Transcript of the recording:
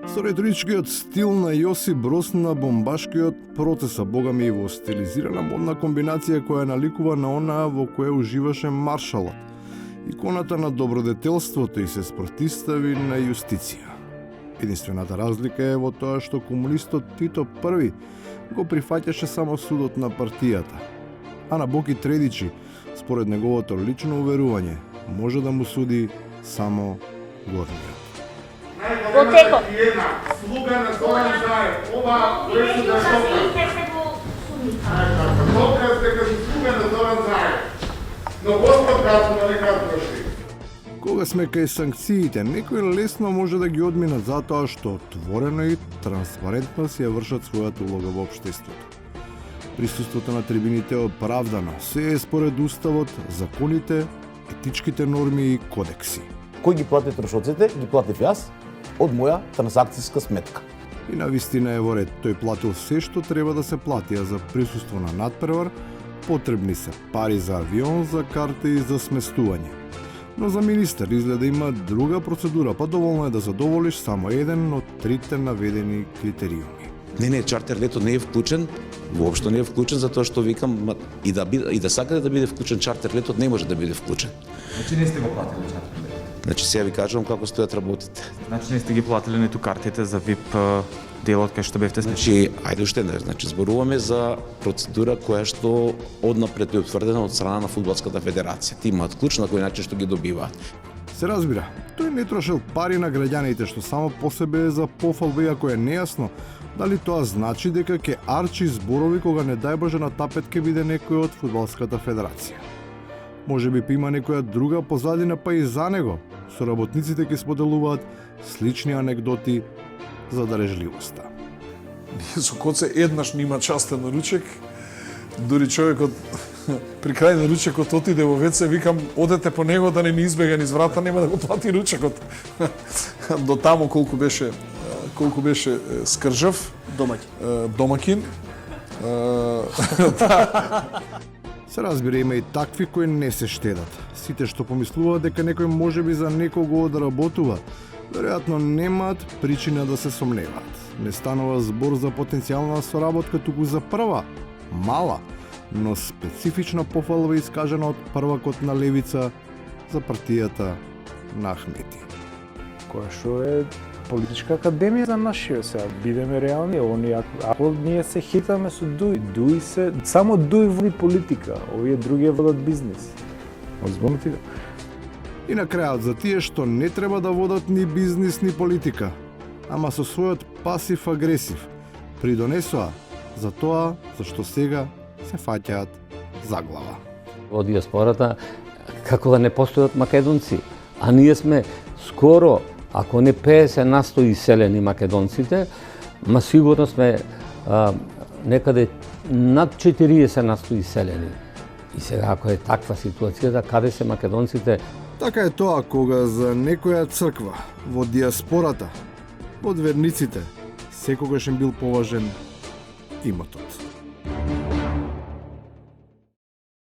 Со риторичкиот стил на Јосип Broz на бомбашкиот процеса, богами и во стилизирана модна комбинација која наликува на онаа во која уживаше маршалот, иконата на добродетелството, и се спротистави на јустиција. Единствената разлика е во тоа што комунистот Тито I го прифаќаше само судот на партијата, а на Боки Тредичи, според неговото лично уверување, може да му суди само горниот. Готеко. Слуга на Зоран Заев. Ова пресуда е доказ дека си слуга на Зоран Заев. Но Господ казва, не казваш. Кога сме кај санкциите, некои лесно може да ги одминат затоа што отворено и транспарентно си ја вршат својата улога во општеството. Присуството на трибините е оправдано, се е според уставот, законите, етичките норми и кодекси. Кој ги плати трошоците, ги платив јас од моја трансакцијска сметка. И навистина е во ред, тој платил се што треба да се плати, а за присуство на надпревар потребни се пари за авион, за карта и за сместување. Но за министер изгледа има друга процедура, па доволно е да задоволиш само еден од трите наведени критериуми. Не, чартер летот не е вклучен, воопшто не е вклучен, затоа што викам и да сакате да биде вклучен чартер летот, не може да биде вклучен. Значи не сте го платили чартер летот? Значи сега ви кажувам како стојат работите. Значи не сте ги платили ниту картите за VIP делот кај што бевте смешни? Значи, ајде уште не, значи зборуваме за процедура која што однапред е утврдена од страна на Фудбалската федерација. Ти имаат клуч на кој начин што ги добиваат. Се разбира, тој не трошел пари на граѓаните, што само по себе е за пофалба, иако е нејасно дали тоа значи дека ќе арчи зборови кога не дај Боже на тапет ќе биде некој од Фудбалската федерација. Може би има некоја друга позадина, па и за него. Соработниците ќе споделуваат слични анегдоти за дарежливоста. Со Коце еднаш нима частен ручек, дури човекот при крај на ручекот отиде во ВЦ, викам, одете по него да не ни избега низ врата, нема да го плати ручекот. До таму колку беше скржав, домакин. Се разбира, има и такви кои не се штедат. Сите што помислуваат дека некој можеби за некого одработува, веројатно немаат причина да се сомневаат. Не станува збор за потенцијална соработка, туку за прва, мала, но специфична пофалба искажена од првакот на левица за партијата на Ахмети. Која што е политичка академија за нашиот сега, бидеме реални, ако ние се хитаме со Дуј се, само Дуј води политика, овие други водат бизнис. Озбомите. И на крајот за тие што не треба да водат ни бизнис ни политика, ама со својот пасив-агресив, придонесоа за тоа за што сега се фаќаат за глава. Во диаспората како да не постојат македонци, а ние сме скоро, ако не 50% иселени македонците, ма сигурно сме некаде над 40% иселени. И сега ако е таква ситуацијата, каде се македонците? Така е тоа кога за некоја црква во диаспората, од верниците, секогаш им бил поважен имотот.